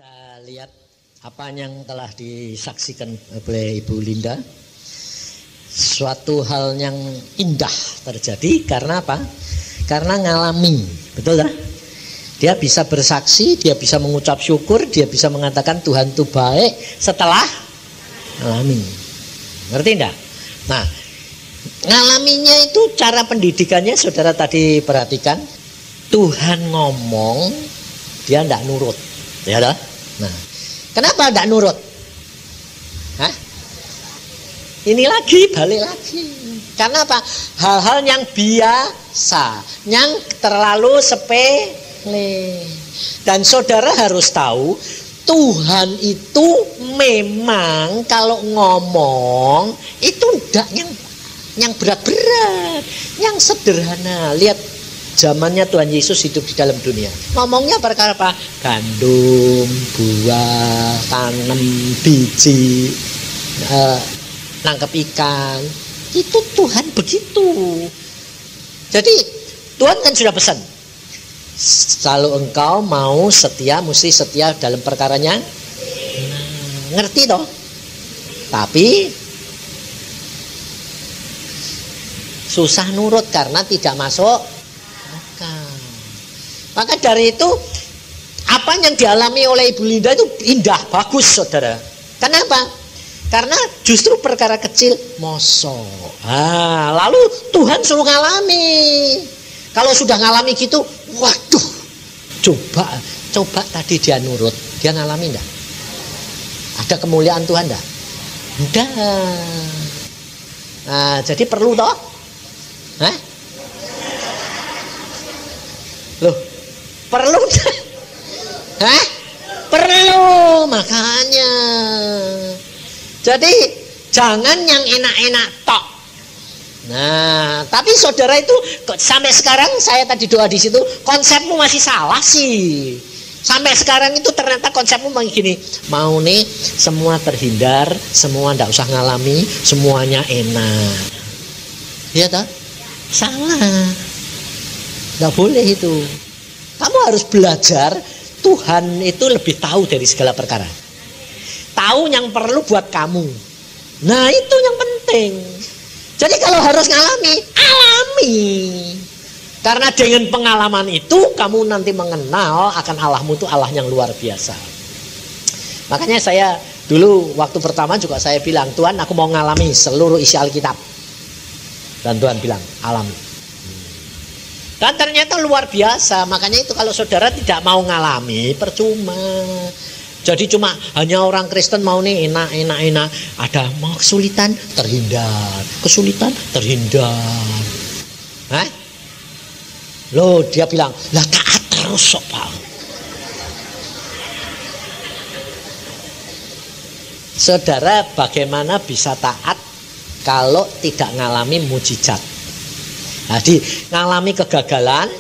Kita lihat apa yang telah disaksikan oleh Ibu Linda. Suatu hal yang indah terjadi karena apa? Karena ngalami, betul tak? Dia bisa bersaksi, dia bisa mengucap syukur, dia bisa mengatakan Tuhan itu baik setelah ngalami. Ngerti enggak? Nah, ngalaminya itu cara pendidikannya saudara tadi perhatikan. Tuhan ngomong, dia enggak nurut. Ya dah. Nah, kenapa enggak nurut? Hah? Ini lagi, balik lagi. Karena apa? Hal-hal yang biasa, yang terlalu sepele. Dan saudara harus tahu, Tuhan itu memang kalau ngomong itu enggak yang berat-berat, yang sederhana. Lihat zamannya Tuhan Yesus hidup di dalam dunia. Ngomongnya perkara apa? Gandum, buah, tanam, biji, nangkep ikan. Itu Tuhan begitu. Jadi Tuhan kan sudah pesan, kalau engkau mau setia, mesti setia dalam perkaranya. Ngerti toh? Tapi susah nurut karena tidak masuk akal. Maka dari itu apa yang dialami oleh Ibu Linda itu indah, bagus saudara. Kenapa? Karena justru perkara kecil mosok. Lalu Tuhan suruh ngalami. Kalau sudah ngalami gitu, waduh, coba tadi dia nurut, dia ngalami enggak? Ada kemuliaan Tuhan enggak? Enggak. Nah, jadi perlu toh? Hah? Loh, perlu enggak? Hah? Perlu, makanya. Jadi jangan yang enak-enak tok. Nah, tapi saudara itu sampai sekarang saya tadi doa di situ, konsepmu masih salah sih. Sampai sekarang itu ternyata konsepmu begini, mau nih semua terhindar, semua ndak usah ngalami, semuanya enak. Iya toh? Salah. Nggak boleh itu. Kamu harus belajar, Tuhan itu lebih tahu dari segala perkara. Tahu yang perlu buat kamu. Nah, itu yang penting. Jadi kalau harus ngalami, alami. Karena dengan pengalaman itu kamu nanti mengenal akan Allahmu itu Allah yang luar biasa. Makanya saya dulu waktu pertama juga saya bilang, Tuhan aku mau ngalami seluruh isi Alkitab. Dan Tuhan bilang, alami. Dan ternyata luar biasa. Makanya itu kalau saudara tidak mau ngalami, percuma. Jadi cuma hanya orang Kristen mau nih enak. Ada mau kesulitan terhindar, kesulitan terhindar. Hah? Loh dia bilang, lah taat terus sok Pak. Saudara bagaimana bisa taat kalau tidak ngalami mujizat? Jadi ngalami kegagalan,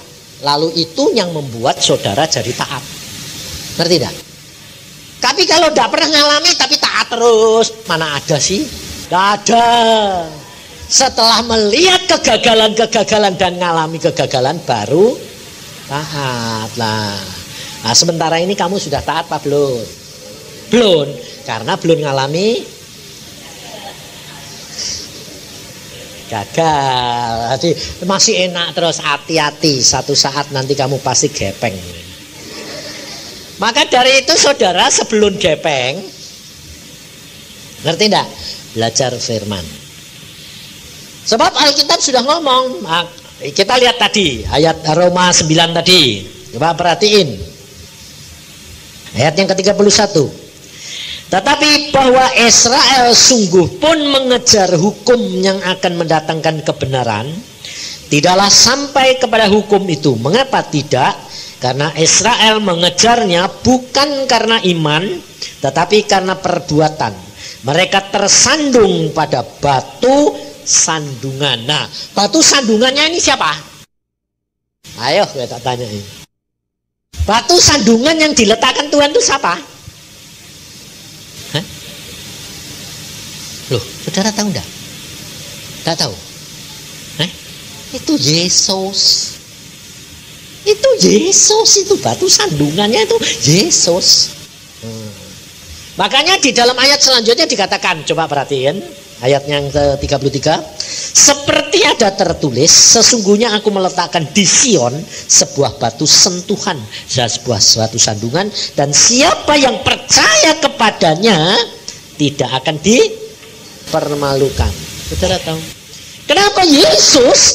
lalu itu yang membuat saudara jadi taat. Ngerti tidak? Tapi kalau tidak pernah ngalami tapi taat terus, mana ada sih? Tidak ada. Setelah melihat kegagalan-kegagalan dan ngalami kegagalan baru taat lah. Nah, sementara ini kamu sudah taat apa belum? Belum, karena belum ngalami gagal. Jadi masih enak terus, hati-hati. Satu saat nanti kamu pasti gepeng. Maka dari itu saudara sebelum gepeng, ngerti enggak? Belajar firman. Sebab Alkitab sudah ngomong. Kita lihat tadi ayat Roma 9 tadi. Coba perhatiin. Ayat yang ke-31. Tetapi bahwa Israel sungguh pun mengejar hukum yang akan mendatangkan kebenaran, tidaklah sampai kepada hukum itu. Mengapa tidak? Karena Israel mengejarnya bukan karena iman, tetapi karena perbuatan. Mereka tersandung pada batu sandungan. Nah, batu sandungannya ini siapa? Ayo kita tak tanya ini. Batu sandungan yang diletakkan Tuhan itu siapa? Hah? Loh, saudara tahu enggak? Tak tahu? Itu Yesus. Itu Yesus, itu batu sandungannya itu Yesus. Makanya di dalam ayat selanjutnya dikatakan, coba perhatiin ayat yang ke-33, seperti ada tertulis, sesungguhnya aku meletakkan di Sion sebuah batu sentuhan, sebuah suatu sandungan, dan siapa yang percaya kepadanya tidak akan dipermalukan. Saudara tahu kenapa Yesus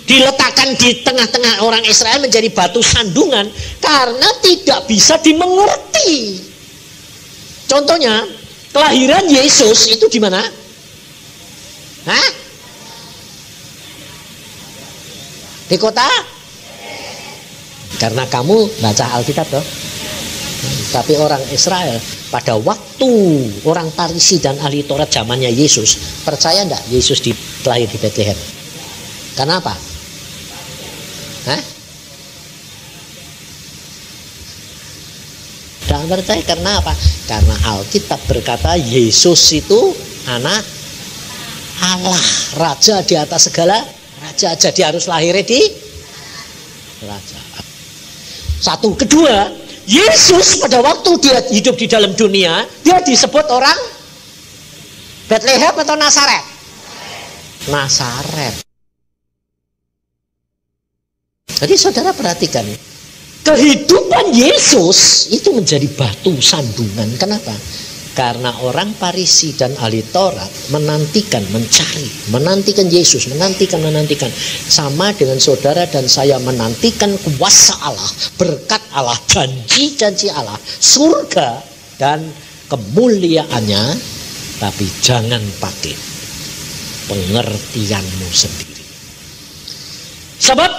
diletakkan di tengah-tengah orang Israel menjadi batu sandungan? Karena tidak bisa dimengerti. Contohnya, kelahiran Yesus itu di mana? Hah? Di kota? Karena kamu baca Alkitab toh. Tapi orang Israel pada waktu orang Parisi dan ahli Taurat zamannya Yesus, percaya enggak Yesus lahir di Bethlehem? Karena apa? Hah? Tidak percaya karena apa? Karena Alkitab berkata Yesus itu anak Allah, raja di atas segala raja. Jadi harus lahirnya di raja. Satu. Kedua, Yesus pada waktu dia hidup di dalam dunia, dia disebut orang Bethlehem atau Nazaret? Nazaret. Jadi saudara perhatikan, kehidupan Yesus itu menjadi batu sandungan. Kenapa? Karena orang Parisi dan ahli Taurat menantikan, menantikan Yesus, menantikan. Sama dengan saudara dan saya menantikan kuasa Allah, berkat Allah, janji-janji Allah, surga dan kemuliaannya. Tapi jangan pakai pengertianmu sendiri. Sebab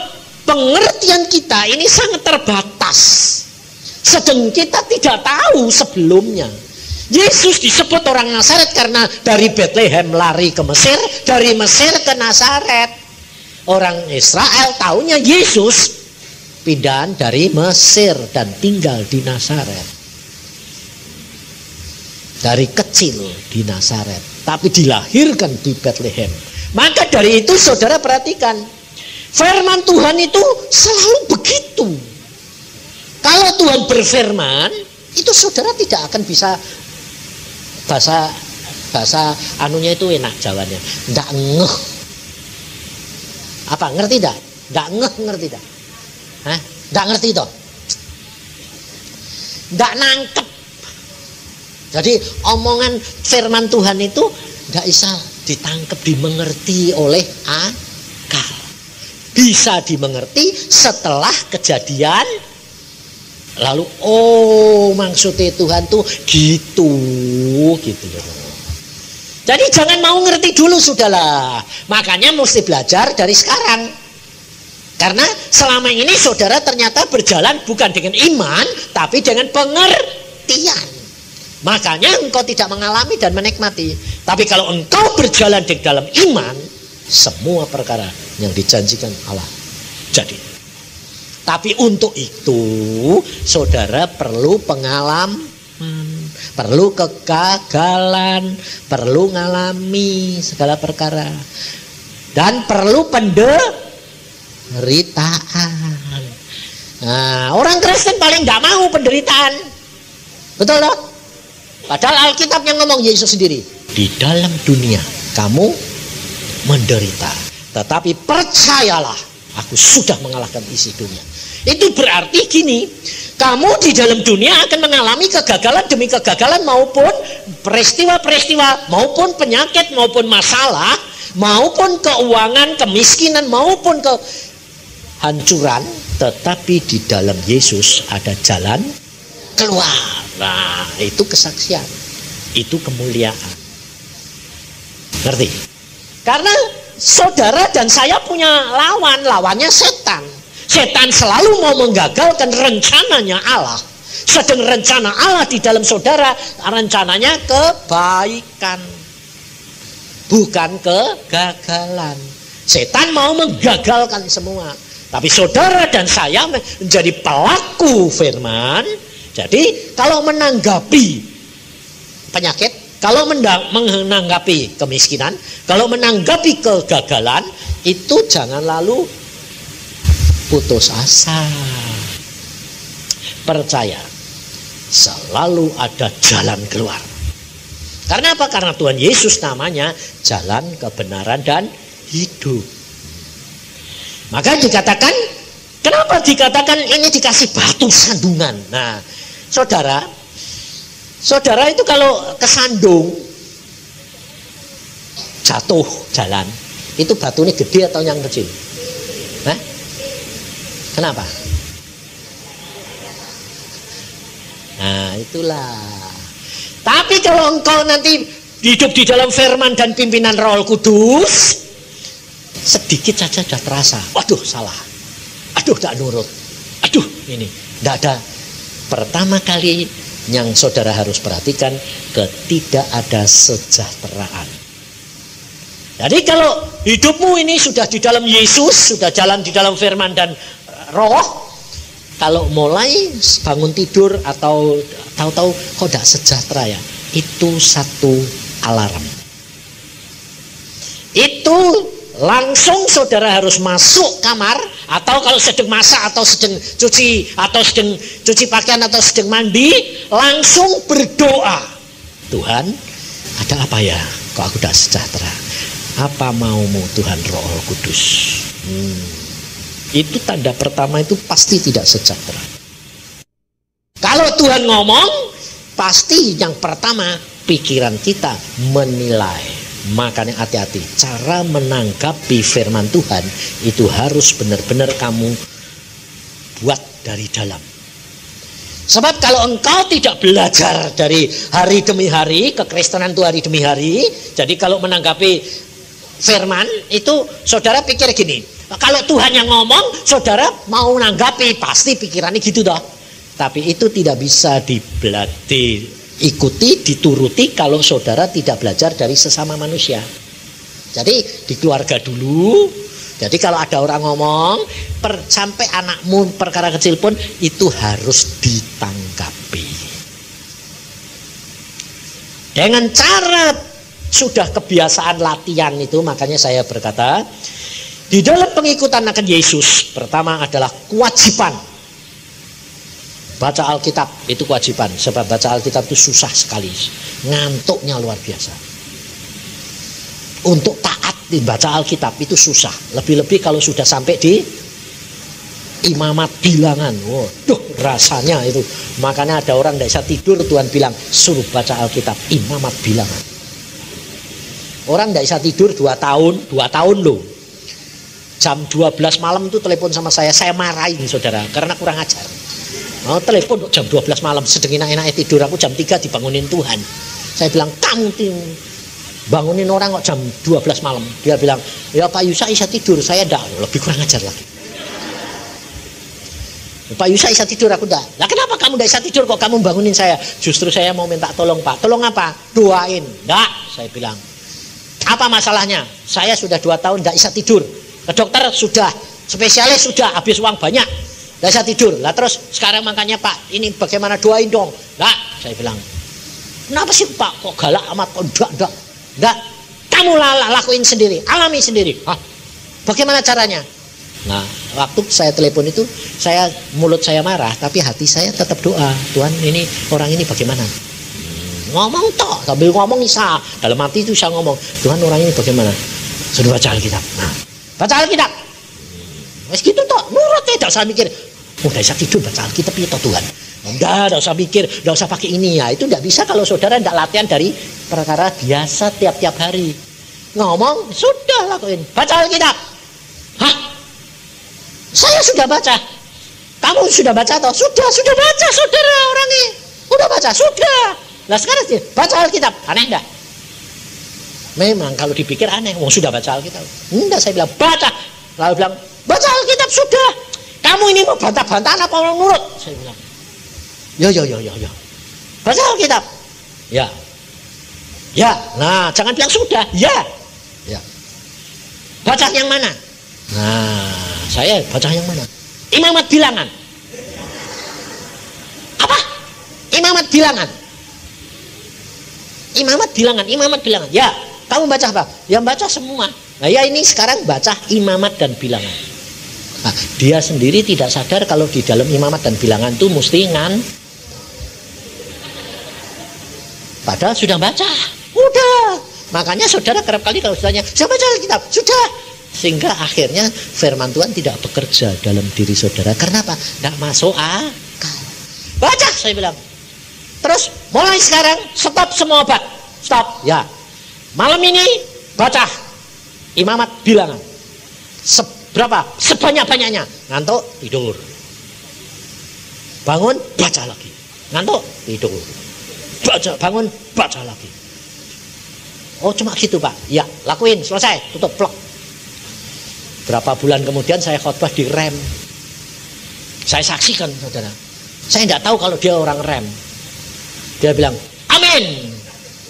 pengertian kita ini sangat terbatas. Sedang kita tidak tahu sebelumnya. Yesus disebut orang Nazaret karena dari Bethlehem lari ke Mesir, dari Mesir ke Nazaret. Orang Israel taunya Yesus pindahan dari Mesir dan tinggal di Nazaret. Dari kecil di Nazaret, tapi dilahirkan di Bethlehem. Maka dari itu saudara perhatikan, firman Tuhan itu selalu begitu. Kalau Tuhan berfirman, itu saudara tidak akan bisa bahasa anunya itu enak jawabannya, nggak ngeh. Apa ngerti dah? Nggak ngeh, ngerti dah? Hah? Nggak ngerti toh? Nggak nangkep. Jadi omongan firman Tuhan itu nggak bisa ditangkep, dimengerti oleh akal. Bisa dimengerti setelah kejadian. Lalu maksudnya Tuhan tuh gitu. Jadi jangan mau ngerti dulu, sudahlah. Makanya mesti belajar dari sekarang. Karena selama ini saudara ternyata berjalan bukan dengan iman, tapi dengan pengertian. Makanya engkau tidak mengalami dan menikmati. Tapi kalau engkau berjalan di dalam iman, semua perkara yang dijanjikan Allah jadi. Tapi untuk itu saudara perlu pengalaman, perlu kegagalan, perlu ngalami segala perkara, dan perlu penderitaan. Nah, orang Kristen paling gak mau penderitaan, betul loh? Padahal Alkitab yang ngomong, Yesus sendiri, di dalam dunia kamu menderita, tetapi percayalah, aku sudah mengalahkan isi dunia. Itu berarti gini, kamu di dalam dunia akan mengalami kegagalan demi kegagalan, maupun peristiwa-peristiwa, maupun penyakit, maupun masalah, maupun keuangan, kemiskinan, maupun kehancuran. Tetapi di dalam Yesus ada jalan keluar. Nah, itu kesaksian, itu kemuliaan. Ngerti? Karena saudara dan saya punya lawannya setan. Setan selalu mau menggagalkan rencananya Allah. Sedang rencana Allah di dalam saudara, rencananya kebaikan, bukan kegagalan. Setan mau menggagalkan semua. Tapi saudara dan saya menjadi pelaku firman. Jadi kalau menanggapi penyakit, kalau menanggapi kemiskinan, kalau menanggapi kegagalan, itu jangan lalu putus asa. Percaya selalu ada jalan keluar. Karena apa? Karena Tuhan Yesus namanya jalan, kebenaran, dan hidup. Maka dikatakan, kenapa dikatakan ini dikasih batu sandungan? Nah, saudara itu kalau kesandung, jatuh jalan, itu batunya gede atau yang kecil? Nah, kenapa? Nah, itulah. Tapi kalau engkau nanti hidup di dalam firman dan pimpinan Roh Kudus, sedikit saja sudah terasa, waduh salah, aduh tak nurut, aduh ini tidak ada. Pertama kali yang saudara harus perhatikan, ketidakada sejahteraan. Jadi kalau hidupmu ini sudah di dalam Yesus, sudah jalan di dalam firman dan Roh, kalau mulai bangun tidur atau tahu-tahu kok tidak sejahtera ya, itu satu alarm. Itu langsung saudara harus masuk kamar, atau kalau sedang masak atau sedang cuci pakaian atau sedang mandi, langsung berdoa. Tuhan, ada apa ya? Kok aku tidak sejahtera? Apa maumu Tuhan Roh Kudus? Itu tanda pertama, itu pasti tidak sejahtera. Kalau Tuhan ngomong, pasti yang pertama pikiran kita menilai. Makanya hati-hati, cara menanggapi firman Tuhan itu harus benar-benar kamu buat dari dalam. Sebab kalau engkau tidak belajar dari hari demi hari, kekristenan itu hari demi hari, jadi kalau menanggapi firman itu saudara pikir gini, kalau Tuhan yang ngomong, saudara mau menanggapi, pasti pikirannya gitu toh. Tapi itu tidak bisa diikuti, dituruti kalau saudara tidak belajar dari sesama manusia. Jadi di keluarga dulu. Jadi kalau ada orang ngomong, sampai anakmu perkara kecil pun itu harus ditanggapi. Dengan cara sudah kebiasaan latihan itu, makanya saya berkata, di dalam pengikutan akan Yesus, pertama adalah kewajiban. Baca Alkitab itu kewajiban, sebab baca Alkitab itu susah sekali, ngantuknya luar biasa. Untuk taat dibaca Alkitab itu susah, lebih-lebih kalau sudah sampai di imamat bilangan, waduh rasanya itu. Makanya ada orang tidak bisa tidur, Tuhan bilang suruh baca Alkitab imamat bilangan. Orang tidak bisa tidur 2 tahun loh. Jam 12 malam itu telepon sama saya marahin saudara, karena kurang ajar. Mau telepon jam 12 malam, sedang enak-enaknya tidur, aku jam 3 dibangunin Tuhan. Saya bilang, kamu bangunin orang kok jam 12 malam. Dia bilang, ya Pak Yusa bisa tidur, saya enggak. Lebih kurang ajar lagi. Pak Yusa bisa tidur, aku enggak. Lah kenapa kamu enggak bisa tidur kok kamu bangunin saya? Justru saya mau minta tolong Pak. Tolong apa? Doain. Enggak, saya bilang. Apa masalahnya? Saya sudah 2 tahun enggak bisa tidur. Ke dokter sudah, spesialis sudah, habis uang banyak, enggak bisa tidur. Lah terus sekarang makanya Pak, ini bagaimana, doain dong. Enggak, saya bilang. Kenapa sih Pak kok galak amat? Kok enggak. Kamu lakuin sendiri, alami sendiri. Hah? Bagaimana caranya? Nah, waktu saya telepon itu, mulut saya marah, tapi hati saya tetap doa. Tuhan, ini orang ini bagaimana? Ngomong toh, sambil ngomong bisa. Dalam hati itu saya ngomong, Tuhan orang ini bagaimana? Sudah baca Alkitab. Nah, baca Alkitab. Mas gitu toh, nurut ya, tidak usah mikir. Udah bisa tidur baca Alkitab itu Tuhan. Tidak usah mikir, tidak usah pakai ini ya. Itu tidak bisa kalau saudara tidak latihan dari perkara biasa tiap-tiap hari. Ngomong, sudah lakuin. Baca Alkitab. Hah? Saya sudah baca. Kamu sudah baca toh? Sudah baca saudara orangnya. Udah baca, sudah. Nah sekarang baca Alkitab. Aneh enggak? Memang kalau dipikir aneh. Sudah baca Alkitab. Enggak, saya bilang baca. Lalu bilang, baca Alkitab sudah. Kamu ini mau bantah-bantahan apa mau nurut? Saya bilang, ya. Baca Alkitab. Ya. Nah, jangan bilang sudah. Ya. Baca yang mana? Nah, saya baca yang mana? Imamat bilangan. Apa? Imamat bilangan. Imamat bilangan. Ya, kamu baca apa? Ya baca semua. Nah, ya ini sekarang baca imamat dan bilangan. Nah, dia sendiri tidak sadar kalau di dalam imamat dan bilangan itu mesti Padahal sudah baca. Udah. Makanya saudara kerap kali kalau ditanya, sudah baca Alkitab? Sudah. Sehingga akhirnya firman Tuhan tidak bekerja dalam diri saudara. Karena apa? Tidak masuk akal. Baca, saya bilang. Terus mulai sekarang stop semua obat. Stop. Ya. Malam ini baca imamat bilangan. Berapa? Sebanyak-banyaknya. Ngantuk, tidur. Bangun, baca lagi. Ngantuk, tidur. Baca, bangun, baca lagi. Oh, cuma gitu, Pak. Ya, lakuin, selesai, tutup vlog. Berapa bulan kemudian saya khotbah di rem. Saya saksikan, saudara. Saya tidak tahu kalau dia orang rem. Dia bilang, amin.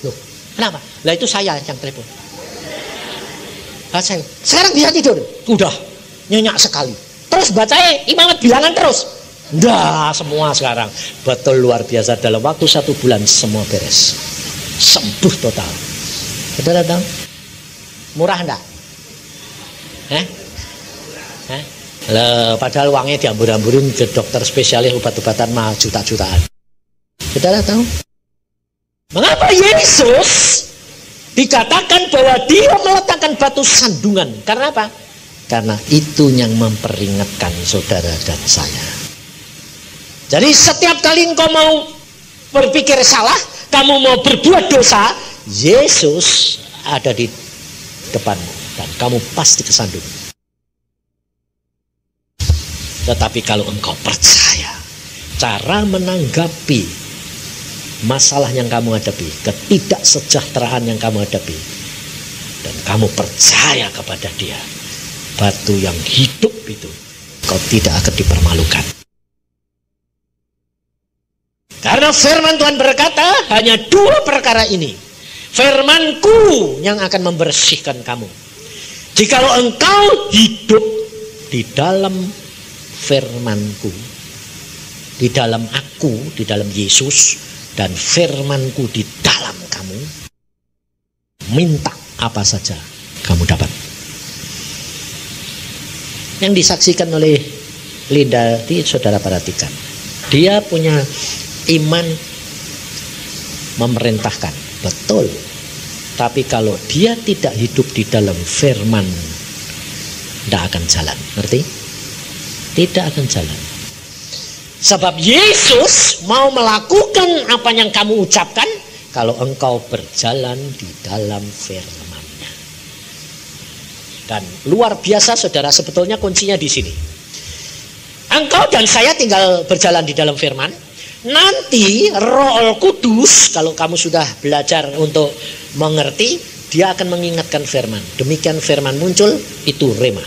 Loh, kenapa? Lah itu saya yang telepon. Saya, sekarang bisa tidur. Udah, nyenyak sekali. Terus bacanya imamat bilangan terus. Dah, semua sekarang. Betul luar biasa. Dalam waktu 1 bulan semua beres. Sembuh total. Saudara tahu? Murah enggak? Padahal uangnya diambur-amburin ke dokter spesialis obat-obatan mahal juta-jutaan. Saudara tahu? Mengapa Yesus dikatakan bahwa dia meletakkan batu sandungan? Karena apa? Karena itu yang memperingatkan saudara dan saya. Jadi setiap kali engkau mau berpikir salah, kamu mau berbuat dosa, Yesus ada di depanmu dan kamu pasti kesandung. Tetapi kalau engkau percaya cara menanggapi masalah yang kamu hadapi, ketidaksejahteraan yang kamu hadapi, dan kamu percaya kepada dia, batu yang hidup itu, kau tidak akan dipermalukan. Karena firman Tuhan berkata, hanya 2 perkara ini, firman-Ku yang akan membersihkan kamu. Jikalau engkau hidup di dalam firman-Ku, di dalam aku, di dalam Yesus, dan firman-Ku di dalam kamu, minta apa saja kamu dapat. Yang disaksikan oleh Linda di saudara perhatikan, dia punya iman memerintahkan, betul. Tapi kalau dia tidak hidup di dalam firman, tidak akan jalan, ngerti? Tidak akan jalan. Sebab Yesus mau melakukan apa yang kamu ucapkan kalau engkau berjalan di dalam firman-Nya. Dan luar biasa saudara, sebetulnya kuncinya di sini. Engkau dan saya tinggal berjalan di dalam firman. Nanti Roh Kudus, kalau kamu sudah belajar untuk mengerti, dia akan mengingatkan firman. Demikian firman muncul, itu rema.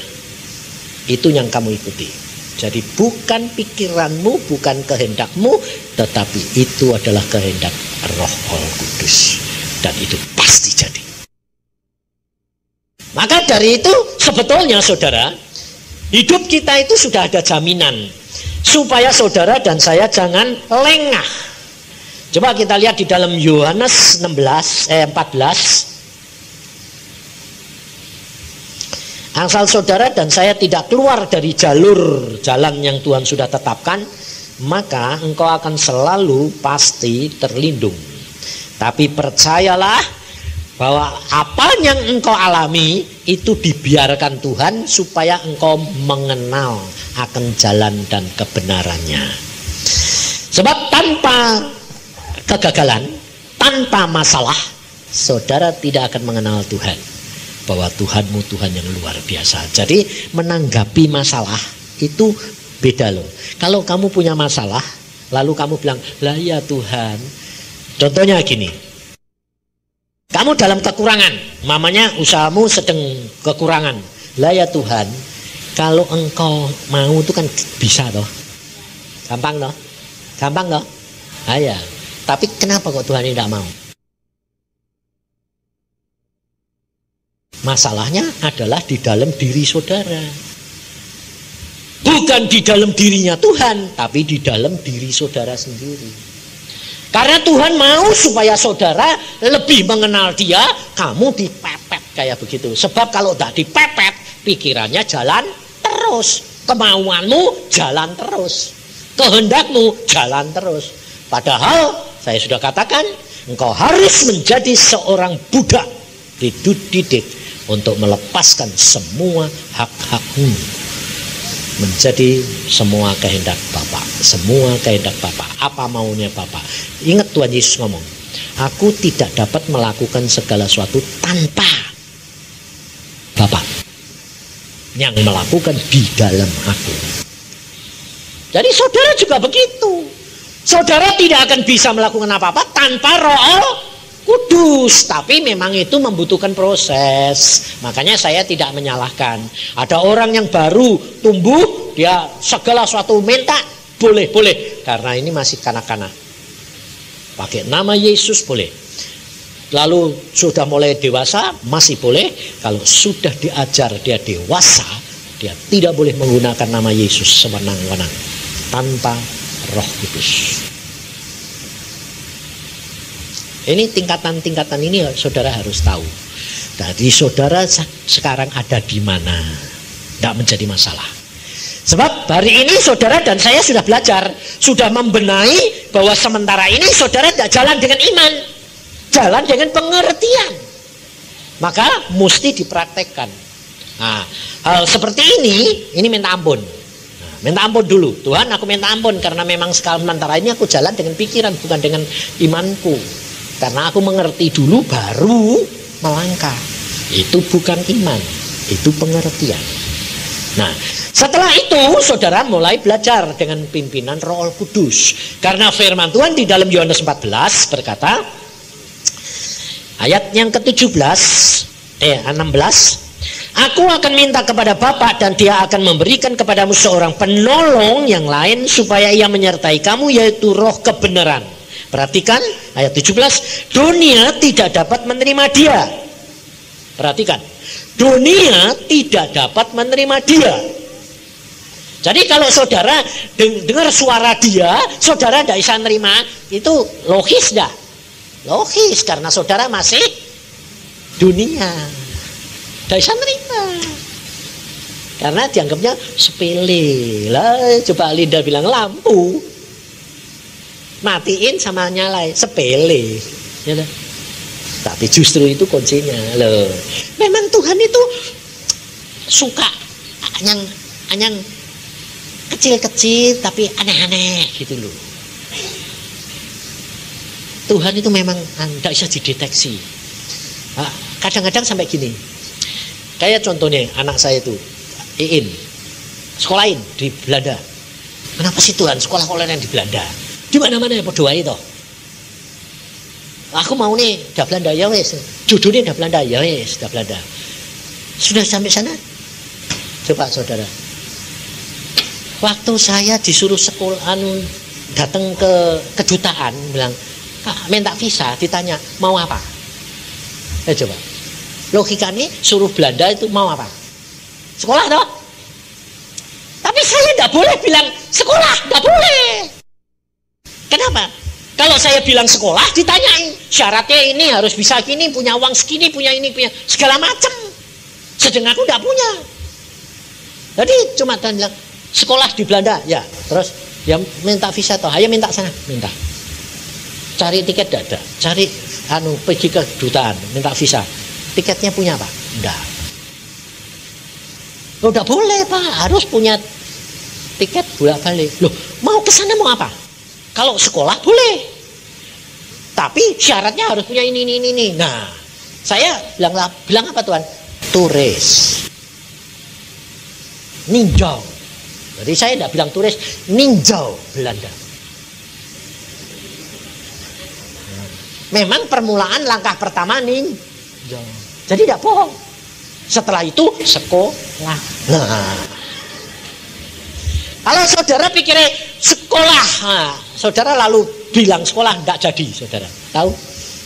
Itu yang kamu ikuti. Jadi bukan pikiranmu, bukan kehendakmu, tetapi itu adalah kehendak Roh Kudus. Dan itu pasti jadi. Maka dari itu sebetulnya saudara, hidup kita itu sudah ada jaminan supaya saudara dan saya jangan lengah. Coba kita lihat di dalam Yohanes 14. Asal saudara dan saya tidak keluar dari jalan yang Tuhan sudah tetapkan, maka engkau akan selalu pasti terlindung. Tapi percayalah bahwa apa yang engkau alami itu dibiarkan Tuhan supaya engkau mengenal akan jalan dan kebenarannya. Sebab tanpa kegagalan, tanpa masalah, saudara tidak akan mengenal Tuhan. Bahwa Tuhanmu Tuhan yang luar biasa. Jadi menanggapi masalah itu beda loh. Kalau kamu punya masalah, lalu kamu bilang, lah ya Tuhan. Contohnya gini, kamu dalam kekurangan, mamanya usahamu sedang kekurangan. Lah ya Tuhan, kalau engkau mau itu kan bisa toh. Gampang toh? Gampang toh? Ah ya. Tapi kenapa kok Tuhan tidak mau? Masalahnya adalah di dalam diri saudara. Bukan di dalam dirinya Tuhan, tapi di dalam diri saudara sendiri. Karena Tuhan mau supaya saudara lebih mengenal dia, kamu dipepet kayak begitu. Sebab kalau tidak dipepet, pikirannya jalan terus. Kemauanmu jalan terus. Kehendakmu jalan terus. Padahal Saya sudah katakan, engkau harus menjadi seorang budak dididik untuk melepaskan semua hak-hakmu, menjadi semua kehendak Bapa, semua kehendak Bapa, apa maunya Bapa. Ingat Tuhan Yesus ngomong, aku tidak dapat melakukan segala sesuatu tanpa Bapa yang melakukan di dalam aku. Jadi saudara juga begitu. Saudara tidak akan bisa melakukan apa-apa tanpa Roh Kudus, tapi memang itu membutuhkan proses. Makanya saya tidak menyalahkan. Ada orang yang baru tumbuh, dia segala sesuatu minta, boleh, karena ini masih kanak-kanak. Pakai nama Yesus boleh. Lalu sudah mulai dewasa masih boleh. Kalau sudah diajar dia dewasa, dia tidak boleh menggunakan nama Yesus sewenang-wenang tanpa Roh Kudus. Ini tingkatan-tingkatan ini saudara harus tahu. Jadi saudara sekarang ada di mana, tidak menjadi masalah. Sebab hari ini saudara dan saya sudah belajar, sudah membenahi bahwa sementara ini saudara tidak jalan dengan iman, jalan dengan pengertian. Maka mesti dipraktekkan. Nah, hal seperti ini minta ampun. Nah, minta ampun dulu. Tuhan, aku minta ampun karena memang sementara ini aku jalan dengan pikiran, bukan dengan imanku. Karena aku mengerti dulu baru melangkah. Itu bukan iman, itu pengertian. Nah, setelah itu saudara mulai belajar dengan pimpinan Roh Kudus. Karena firman Tuhan di dalam Yohanes 14 berkata, ayat yang ke-16, aku akan minta kepada Bapa dan dia akan memberikan kepadamu seorang penolong yang lain supaya ia menyertai kamu, yaitu Roh kebenaran. Perhatikan ayat 17, dunia tidak dapat menerima dia. Perhatikan, dunia tidak dapat menerima dia. Jadi kalau saudara dengar suara dia, saudara tidak bisa menerima, itu logis dah. Logis, karena saudara masih dunia, tidak bisa menerima. Karena dianggapnya sepele. Lah, coba Linda bilang lampu matiin sama nyalai, sepele, ya, tapi justru itu kuncinya loh. Memang Tuhan itu suka yang kecil-kecil tapi aneh-aneh gitu loh. Tuhan itu memang tidak bisa dideteksi. Kadang-kadang sampai gini, kayak contohnya anak saya itu Iin, sekolahin di Belanda. Kenapa sih Tuhan sekolah online di Belanda? Di mana-mana ya berdoa itu. Aku mau nih dah Belanda, ya wes. Judulnya dah Belanda, ya wes, dah Belanda. Sudah sampai sana? Coba saudara. Waktu saya disuruh sekolah datang ke kedutaan, bilang, minta visa, ditanya mau apa? Coba. Logikanya suruh Belanda itu mau apa? Sekolah toh? Tapi saya tidak boleh bilang sekolah, tidak boleh. Kenapa? Kalau saya bilang sekolah, ditanyain syaratnya ini harus bisa gini, punya uang segini, punya ini, punya segala macam. Sedang aku tidak punya. Jadi cuma bilang sekolah di Belanda, ya. Terus ya minta visa toh, ayo minta sana, minta. Cari tiket tidak ada, cari pergi ke kedutaan, minta visa. Tiketnya punya apa? Enggak. Loh, tidak boleh Pak, harus punya tiket bolak-balik. Loh, mau ke sana mau apa? Kalau sekolah boleh, tapi syaratnya harus punya ini. Nah, saya bilang apa Tuhan? Turis, ninjau. Jadi saya tidak bilang turis, ninjau Belanda. Memang permulaan langkah pertama ninjau. Jadi tidak bohong. Setelah itu sekolah. Nah, kalau saudara pikirnya sekolah, saudara lalu bilang sekolah, tidak jadi saudara. Tahu?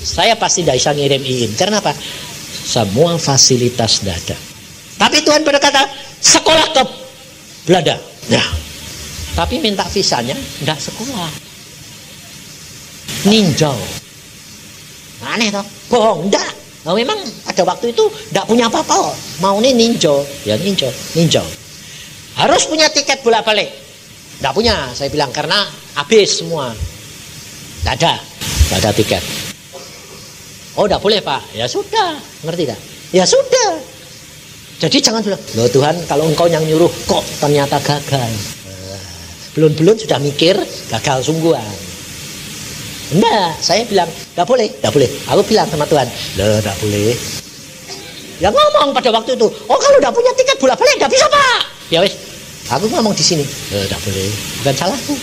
Saya pasti tidak bisa ngirim Iin. Karena apa? Semua fasilitas tidak ada. Tapi Tuhan berkata, sekolah ke Belanda. Nah, tapi minta visanya tidak sekolah. Ninjau. Aneh toh? Bohong, tidak. Nah, memang pada waktu itu tidak punya apa-apa. Mau nih ninjau, ya ninjau. Harus punya tiket bolak-balik. Tidak punya, saya bilang, karena habis semua. Tidak ada. nggak ada tiket. Oh, tidak boleh Pak. Ya sudah, ngerti tak? Ya sudah. Jadi jangan bilang, loh Tuhan kalau engkau yang nyuruh kok ternyata gagal. Belum sudah mikir gagal sungguhan. Enggak, saya bilang tidak boleh. Aku bilang sama Tuhan, loh tidak boleh. Ya ngomong pada waktu itu, oh kalau tidak punya tiket bolak-balik tidak bisa Pak. Ya wes, aku ngomong di sini, loh tidak boleh, bukan salahku.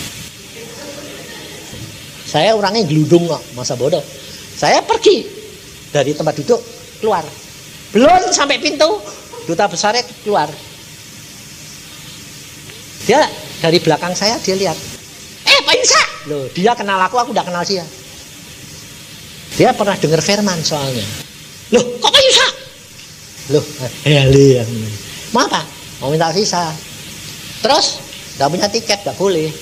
Saya orangnya geludung kok, masa bodoh. Saya pergi dari tempat duduk keluar, belum sampai pintu, duta besarnya keluar. Dia dari belakang saya dia lihat, Pak Yusa, loh dia kenal aku tidak kenal dia. Dia pernah dengar firman soalnya. Loh kok Pak Yusa? Loh lihat, mau apa? Mau minta visa. Terus tidak punya tiket, tidak boleh.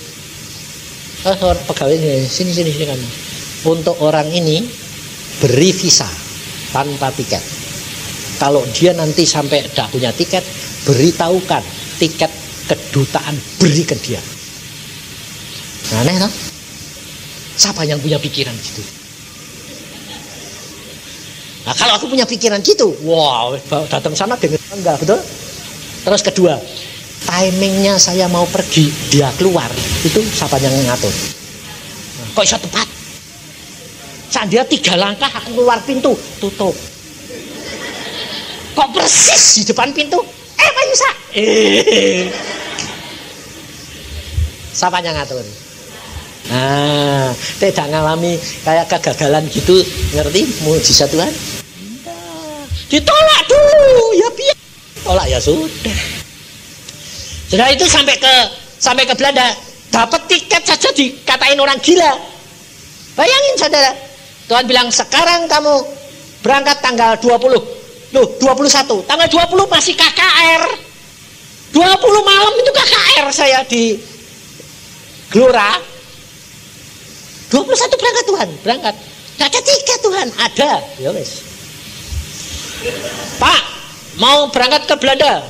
Pegawainya sini kamu. Untuk orang ini beri visa tanpa tiket. Kalau dia nanti sampai tidak punya tiket, beritahukan tiket kedutaan beri ke dia. Aneh toh? Siapa yang punya pikiran gitu? Nah kalau aku punya pikiran gitu, wow, datang sana dengan bangga, betul? Terus kedua, timingnya saya mau pergi, dia keluar, itu siapa yang ngatur? Nah, kok bisa tepat? Saat dia 3 langkah akan keluar pintu, tutup. Kok persis di depan pintu? Pak Yusa. Siapa yang ngatur? Nah, tidak ngalami kayak kegagalan gitu, ngerti mujizat Tuhan? Ditolak dulu, ya biar tolak ya sudah. Sudah itu sampai ke Belanda, dapat tiket saja dikatain orang gila. Bayangin saudara, Tuhan bilang sekarang kamu berangkat tanggal 20, loh 21, tanggal 20 masih KKR, 20 malam itu KKR saya di Gelora. 21 berangkat Tuhan, berangkat. Gak ada tiket Tuhan, ada. Ya wes. Pak, mau berangkat ke Belanda.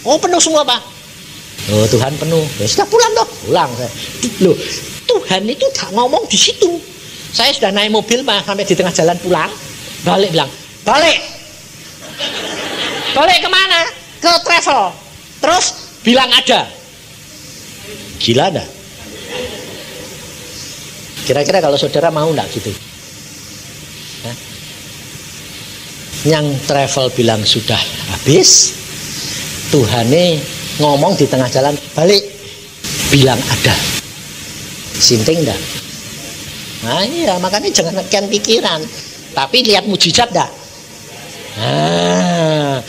Oh penuh semua Pak. Oh Tuhan penuh. Ya sudah pulang toh, pulang. Loh, Tuhan itu gak ngomong di situ. Saya sudah naik mobil sampai di tengah jalan pulang, balik bilang, balik kemana? Ke travel. Terus bilang ada. Gila enggak? Kira-kira kalau saudara mau enggak gitu? Hah? Yang travel bilang sudah habis, Tuhane ngomong di tengah jalan, balik, bilang ada. Sinting enggak? Nah iya, makanya jangan nekan pikiran, tapi lihat mujizat enggak? Nah,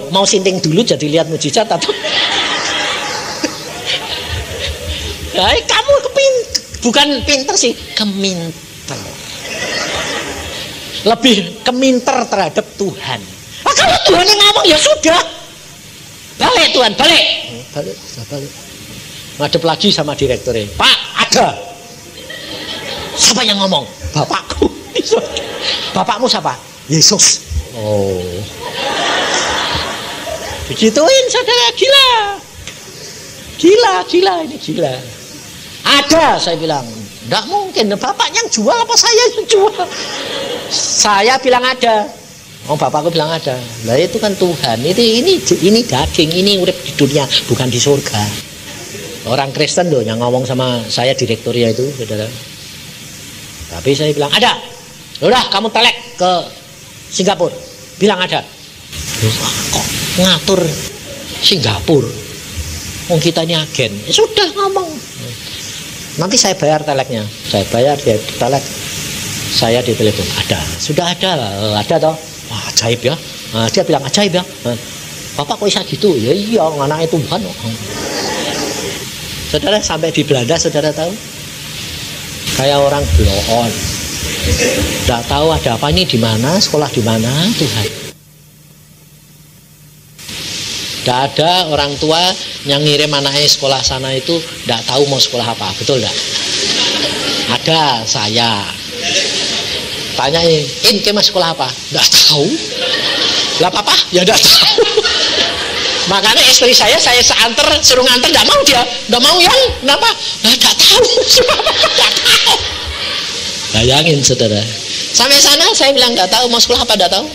mau sinting dulu jadi lihat mujizat atau? Nah, kamu bukan pinter sih, keminter. Lebih keminter terhadap Tuhan. Kalau Tuhan yang ngomong ya sudah. Balik Tuhan, balik. Ngadep lagi sama direkturnya. Pak, ada. Siapa yang ngomong? Bapakku. Bapakmu siapa? Yesus. Oh. Begituin saudara, gila. Gila, ini gila. Ada, saya bilang. Enggak mungkin, bapak yang jual apa saya yang jual? Saya bilang ada. Oh, bapakku bilang ada. Lah itu kan Tuhan. Ini daging, ini urip di dunia, bukan di surga. Orang Kristen loh yang ngomong sama saya direkturnya itu, saudara. Tapi saya bilang ada. Udah, kamu telek ke Singapura. Bilang ada. Kok ngatur Singapura? Oh, kita ini agen. Ya sudah ngomong. Nanti saya bayar teleknya. Saya bayar dia telek. Saya di telepon. Ada. Sudah ada. Ada toh. Wah, ajaib ya. Nah, dia bilang ajaib ya. Bapak kok bisa gitu? Ya iya, anaknya Tuhan. Saudara sampai di Belanda, saudara tahu? Kayak orang bloon. Tidak tahu ada apa ini di mana, sekolah di mana, Tuhan. Tidak ada orang tua yang ngirim anaknya sekolah sana itu tidak tahu mau sekolah apa, betul tidak? Ada saya. Tanyain, kamu sekolah apa? Tidak tahu. Lah papa? Ya tidak tahu. Makanya istri saya seantar suruh nganter tidak mau dia, tidak mau yang kenapa? Nah tidak tahu. Tidak tahu. Bayangin saudara. Sampai sana saya bilang nggak tahu mau sekolah apa, nggak tahu.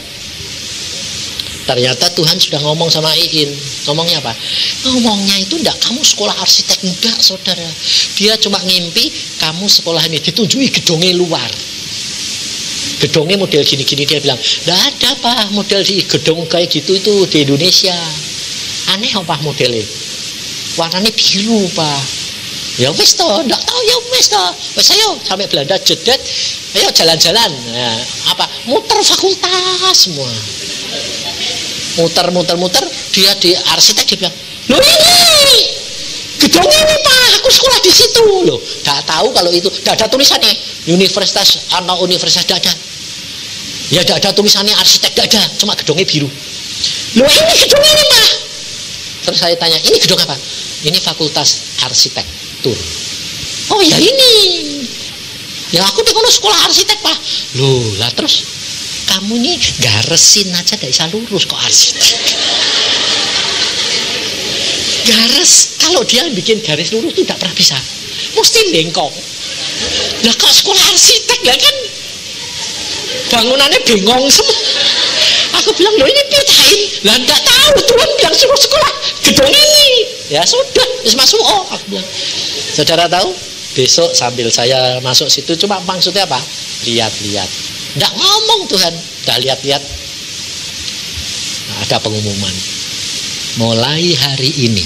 Ternyata Tuhan sudah ngomong sama Iin. Ngomongnya apa? Ngomongnya itu enggak kamu sekolah arsitek, enggak saudara. Dia cuma ngimpi kamu sekolah ini ditunjui gedongnya luar. Gedongnya model gini-gini, dia bilang, enggak ada Pak model di gedong kayak gitu itu di Indonesia. Aneh apa modelnya? Warnanya biru Pak. Ya wis toh, enggak tahu ya wis toh. Wis ayo sampai Belanda jedet, ayo jalan-jalan. Nah, apa? Muter fakultas semua. Muter, dia di arsitek dia bilang, loh ini gedongnya ini Pak, aku sekolah di situ loh. Gak tahu kalau itu, gak ada tulisannya universitas atau universitas, gak ada. Ya gak ada tulisannya arsitek, gak ada, cuma gedongnya biru. Loh ini gedongnya ini Pak. Terus saya tanya, ini gedong apa? Ini fakultas arsitektur. Oh ya ini. Ya aku di kono sekolah arsitek Pak. Loh lah terus kamu ini garesin aja gak bisa lurus kok arsitek. Garis, kalau dia bikin garis lurus itu tidak pernah bisa, mesti bengkok. Lah kok sekolah arsitek lah kan bangunannya bengong semua. Aku bilang loh ini pitain. Lah nggak tahu Tuhan bilang suruh sekolah gedung ini. Ya sudah, terus masuk. Oh aku bilang, saudara tahu besok sambil saya masuk situ cuma maksudnya apa? Lihat-lihat. Nggak ngomong Tuhan, nggak lihat-lihat. Nah, ada pengumuman. Mulai hari ini,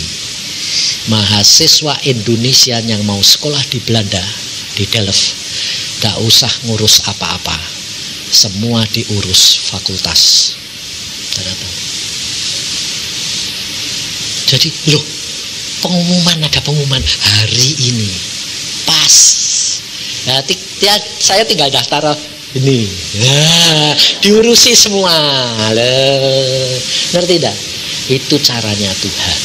mahasiswa Indonesia yang mau sekolah di Belanda, di Delft, nggak usah ngurus apa-apa. Semua diurus fakultas. Jadi, loh, ada pengumuman hari ini. Pas. Nah, saya tinggal daftar ini, nah, diurusi semua. Ngerti tidak? Itu caranya Tuhan.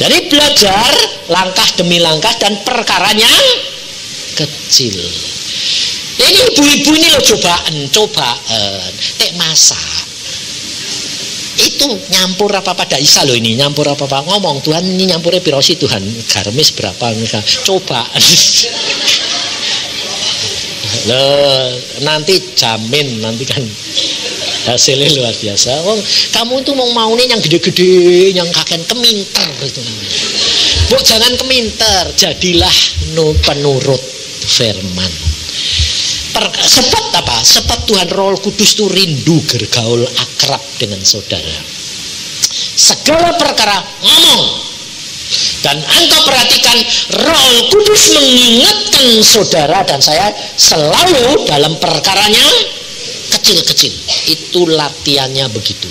Jadi belajar langkah demi langkah dan perkaranya kecil. Ini ibu-ibu ini loh cobaan. Tek masak itu nyampur apa pada Isa loh ini, nyampur apa ngomong Tuhan ini nyampurnya pirosi Tuhan, garmis berapa misalnya, cobaan. Loh, nanti jamin nanti kan hasilnya luar biasa. Oh, kamu tuh mau nih yang gede-gede, yang kakek keminter itu. Bu jangan keminter, jadilah penurut firman. Sebab apa? Sebab Tuhan Roh Kudus itu rindu bergaul akrab dengan saudara. Segala perkara ngomong. Dan engkau perhatikan Roh Kudus mengingatkan saudara dan saya selalu dalam perkaranya kecil-kecil. Itu latihannya begitu.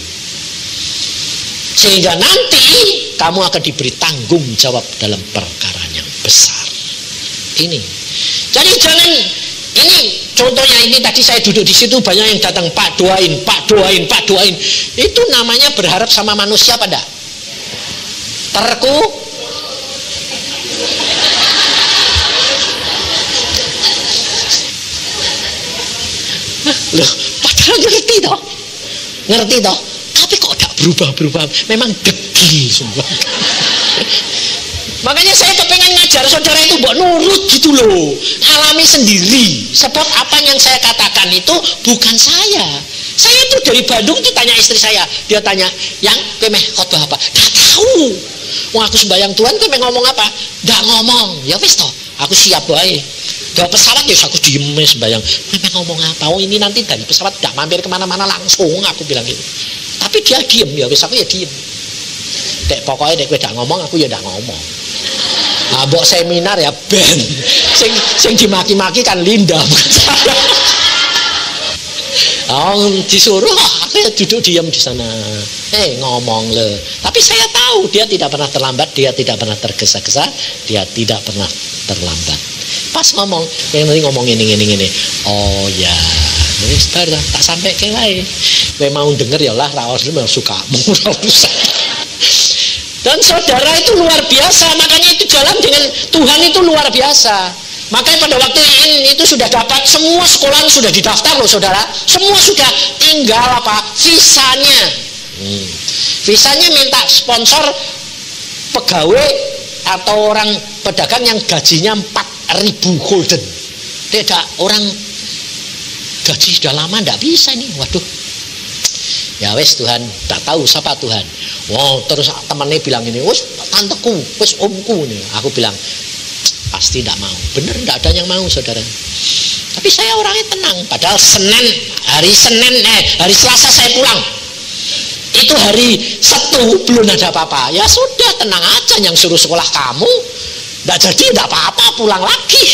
Sehingga nanti kamu akan diberi tanggung jawab dalam perkara yang besar. Ini. Jadi jangan ini contohnya ini tadi saya duduk di situ banyak yang datang Pak doain. Itu namanya berharap sama manusia pada Loh, padahal ngerti toh, tapi kok gak berubah, memang degil semua. Makanya saya kepengen ngajar saudara itu buat nurut gitu loh, alami sendiri. Sebab apa yang saya katakan itu bukan saya itu dari Bandung itu tanya istri saya, dia tanya, yang kemeh khotbah apa? Gak tahu. Wah aku sembahyang Tuhan kemeh ngomong apa? Gak ngomong. Ya wis toh, aku siap baik. Gak pesawat ya aku diem sembahyang. Memang ngomong apa? Oh ini nanti dari pesawat gak mampir kemana-mana langsung aku bilang gitu. Tapi dia diem ya wis aku ya diem. Dek pokoknya dek gak ngomong aku ya gak ngomong. Nah, mbok seminar ya ben. Sing dimaki-maki kan Linda bukan saya. Oh, disuruh aku ya duduk diam di sana. Ngomong le. Tapi saya tahu dia tidak pernah terlambat, dia tidak pernah tergesa-gesa, dia tidak pernah terlambat. Pas ngomong, yang nanti ngomong ini. Oh ya, wis tak sampai ke lain. Kowe mau denger ya lah, ra sukamu, ra usah. Dan saudara itu luar biasa, makanya itu jalan dengan Tuhan itu luar biasa. Makanya pada waktu ini itu sudah dapat, semua sekolah sudah didaftar loh saudara, semua sudah, tinggal apa? Visanya. Visanya minta sponsor pegawai atau orang pedagang yang gajinya 4.000 gulden. Tidak, orang gaji sudah lama tidak bisa nih. Waduh. Ya wes Tuhan, tidak tahu siapa Tuhan. Wow, terus temannya bilang ini, wes tanteku, wes omku nih. Aku bilang pasti tidak mau. Bener, tidak ada yang mau, saudara. Tapi saya orangnya tenang. Padahal hari Selasa saya pulang. Itu hari Sabtu belum ada apa-apa. Ya sudah, tenang aja. Yang suruh sekolah kamu, tidak jadi, tidak apa-apa, pulang lagi.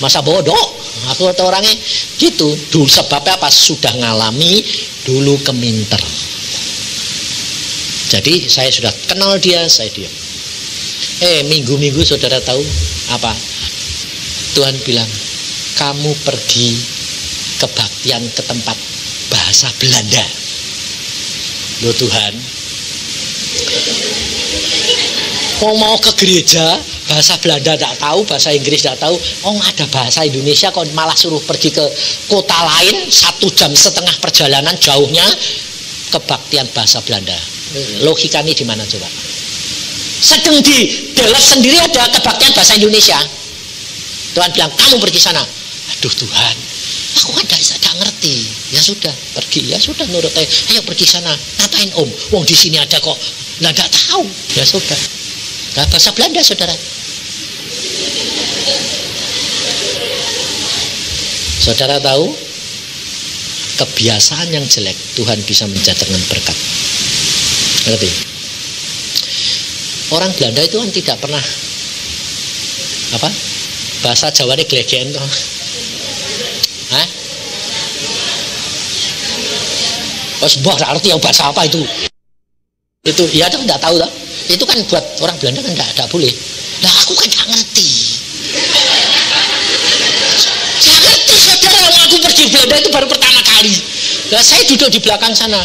Masa bodoh. Aku kata orangnya gitu. Dulu sebabnya apa? Sudah ngalami dulu keminter. Jadi saya sudah kenal dia, saya diam. Minggu-minggu saudara tahu apa? Tuhan bilang, kamu pergi kebaktian ke tempat bahasa Belanda. Loh Tuhan, mau ke gereja bahasa Belanda tidak tahu, bahasa Inggris tidak tahu. Ada bahasa Indonesia kok malah suruh pergi ke kota lain 1,5 jam perjalanan jauhnya kebaktian bahasa Belanda. Logika ini di mana coba? Sedang di Delft sendiri ada kebaktian bahasa Indonesia. Tuhan bilang kamu pergi sana. Aduh Tuhan, aku kan tidak ngerti. Ya sudah pergi, ya sudah nurut aja. Ayo pergi sana. Ngapain Om? Wong di sini ada kok. Lah tidak tahu. Ya sudah. Nah, bahasa Belanda saudara. Saudara tahu kebiasaan yang jelek Tuhan bisa menjadikan berkat. Ngerti? Orang Belanda itu kan tidak pernah apa? Bahasa Jawa ini glegen toh. Hah? Bos mbah arti yang bahasa apa itu? Itu ya itu enggak tahu toh. Itu kan buat orang Belanda kan enggak boleh. Lah aku kan enggak ngerti. Saya ngerti saudara, aku pergi Belanda itu baru pertama kali. Lah saya duduk di belakang sana.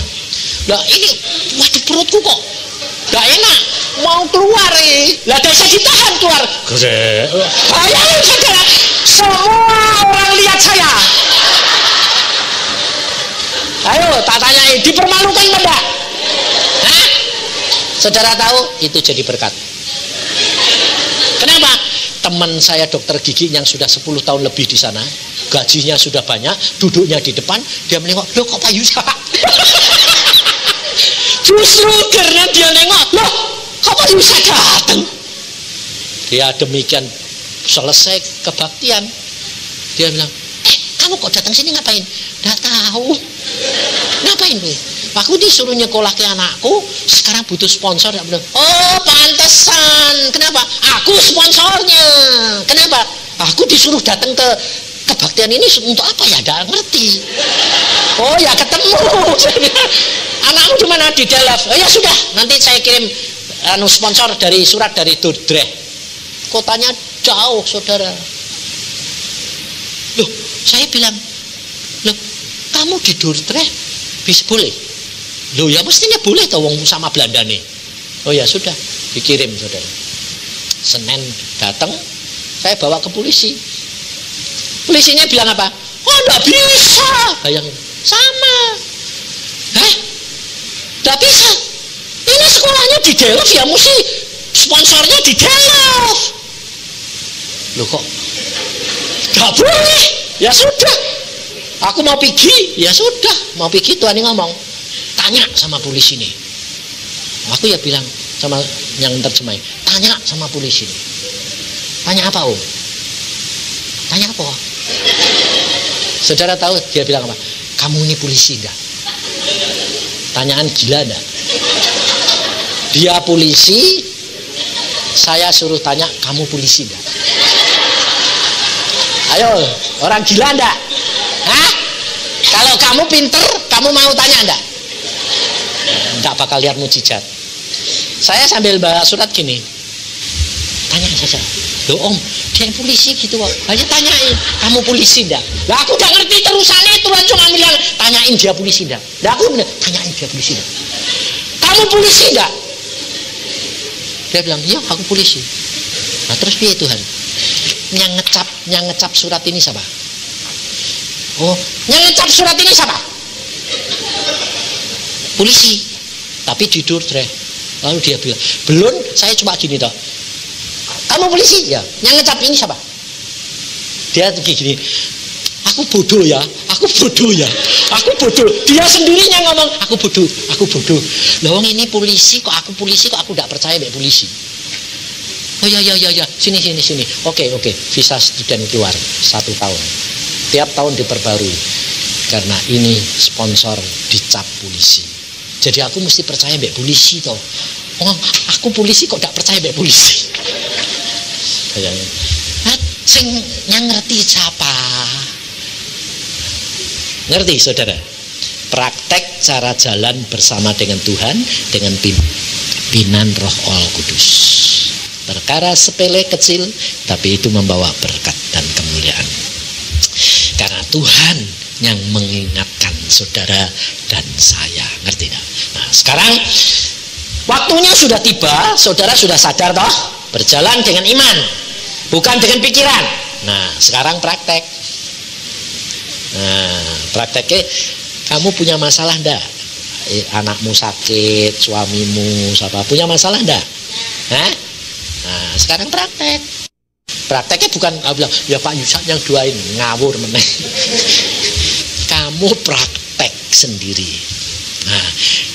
Lah ini waduh perutku kok enggak enak. Mau keluar lah saya ditahan keluar. Ayo saudara, semua orang lihat saya. Ayo tak tanyai, dipermalukan enggak? Hah? Saudara tahu itu jadi berkat. Kenapa? Teman saya dokter gigi yang sudah 10 tahun lebih di sana, gajinya sudah banyak, duduknya di depan, dia menengok, loh kok Pak Yusa? Justru karena dia nengok, loh kok Pak Yusa datang? Dia demikian selesai kebaktian, dia bilang, kamu kok datang sini ngapain? Nggak tahu. Ngapain tuh? Aku disuruh nyekolah ke anakku, sekarang butuh sponsor. Oh pantesan. Kenapa? Aku sponsornya. Kenapa? Aku disuruh datang ke kebaktian ini untuk apa ya? Nggak ngerti. Oh ya ketemu. Anakmu di mana? Di Delft. Oh ya sudah, nanti saya kirim sponsor dari surat dari Dordrecht. Kotanya jauh saudara. Loh, saya bilang, loh kamu di Dordrecht bisa boleh? Loh ya mestinya boleh toh wong sama Belanda nih. Oh ya sudah, dikirim saudara. Senin datang, saya bawa ke polisi. Polisinya bilang apa? Oh enggak bisa. Bayangin, sama. Hah? Enggak bisa. Ini sekolahnya di Delft ya, mesti sponsornya di Delft. Loh kok enggak boleh? Ya sudah. Aku mau pergi, ya sudah, mau pergi Tuhan ini ngomong. Tanya sama polisi nih. Aku ya bilang sama yang terjemahin, tanya sama polisi nih. Tanya apa Om? Tanya apa? Saudara tahu dia bilang apa? Kamu ini polisi enggak? Tanyaan gila enggak? Dia polisi, saya suruh tanya kamu polisi enggak? Ayo, orang gila enggak? Hah? Kalau kamu pinter, kamu mau tanya enggak? Enggak bakal lihat mujizat. Saya sambil bawa surat gini, tanya saja. Loh Om, dia polisi gitu kok. Hanya tanyain, kamu polisi enggak? Lah aku udah ngerti terusannya, Tuhan cuma bilang tanyain dia polisi enggak? Lah aku bener, tanyain dia polisi enggak? Kamu polisi enggak? Dia bilang, iya aku polisi. Nah terus piye Tuhan? Yang ngecap surat ini siapa? Oh, yang ngecap surat ini siapa? Polisi. Tapi di Dordrecht. Lalu dia bilang, belum, saya cuma gini toh. Kamu polisi? Ya. Yang ngecap ini siapa? Dia gini, aku bodoh ya, aku bodoh ya, aku bodoh. Dia sendirinya ngomong, aku bodoh, aku bodoh. Loh ini polisi kok, aku polisi kok, aku tidak percaya mbak polisi. Oh ya, sini. Oke, visa student keluar 1 tahun. Tiap tahun diperbarui. Karena ini sponsor dicap polisi. Jadi aku mesti percaya mbak polisi toh. Oh, aku polisi kok tidak percaya mbak polisi. Sing yang ngerti siapa? Ngerti saudara? Praktek cara jalan bersama dengan Tuhan dengan pimpinan Roh Kudus. Perkara sepele kecil, tapi itu membawa berkat dan kemuliaan. Karena Tuhan yang mengingatkan saudara dan saya. Ngerti gak? Nah, sekarang waktunya sudah tiba, saudara sudah sadar toh? Berjalan dengan iman, bukan dengan pikiran. Nah, sekarang praktek. Nah, prakteknya kamu punya masalah enggak? Anakmu sakit, suamimu, siapa punya masalah enggak? Hah? Nah, sekarang praktek. Prakteknya bukan bilang, ya Pak Yusak yang doain, ngawur meneh. Kamu praktek sendiri. Nah,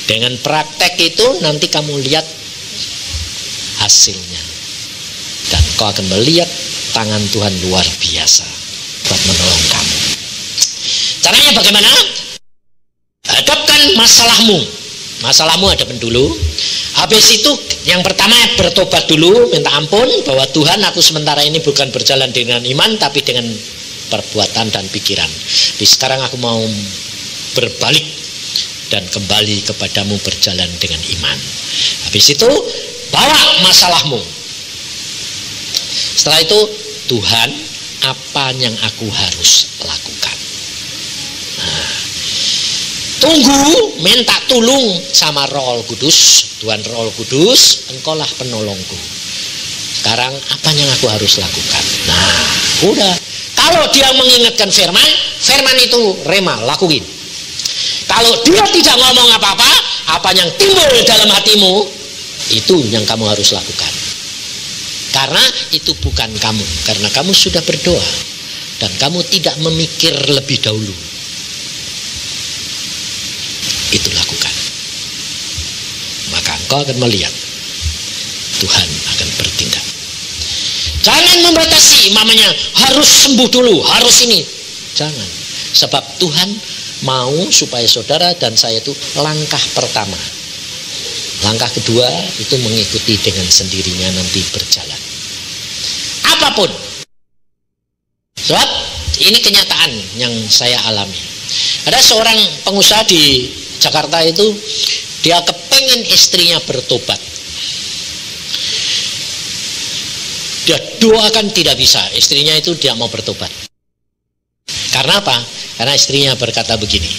dengan praktek itu nanti kamu lihat hasilnya. Dan kau akan melihat tangan Tuhan luar biasa buat menolong kamu. Caranya bagaimana? Hadapkan masalahmu. Masalahmu hadapin dulu. Habis itu yang pertama bertobat dulu, minta ampun bahwa Tuhan, aku sementara ini bukan berjalan dengan iman tapi dengan perbuatan dan pikiran. Jadi sekarang aku mau berbalik dan kembali kepadamu berjalan dengan iman. Habis itu bawa masalahmu. Setelah itu, Tuhan, apa yang aku harus lakukan? Nah, tunggu, minta tolong sama Roh Kudus. Tuhan Roh Kudus, engkaulah penolongku. Sekarang apa yang aku harus lakukan? Nah, udah. Kalau dia mengingatkan firman itu rema, lakuin. Kalau dia tidak ngomong apa-apa, apa yang timbul dalam hatimu, itu yang kamu harus lakukan. Karena itu bukan kamu, karena kamu sudah berdoa dan kamu tidak memikir lebih dahulu. Itu lakukan. Maka engkau akan melihat Tuhan akan bertindak. Jangan membatasi, mamanya harus sembuh dulu, harus ini. Jangan. Sebab Tuhan mau supaya saudara dan saya itu langkah pertama. Langkah kedua itu mengikuti dengan sendirinya nanti berjalan. Apapun. Sebab ini kenyataan yang saya alami. Ada seorang pengusaha di Jakarta itu, dia kepengen istrinya bertobat. Dia doakan tidak bisa, istrinya itu dia mau bertobat. Karena apa? Karena istrinya berkata begini,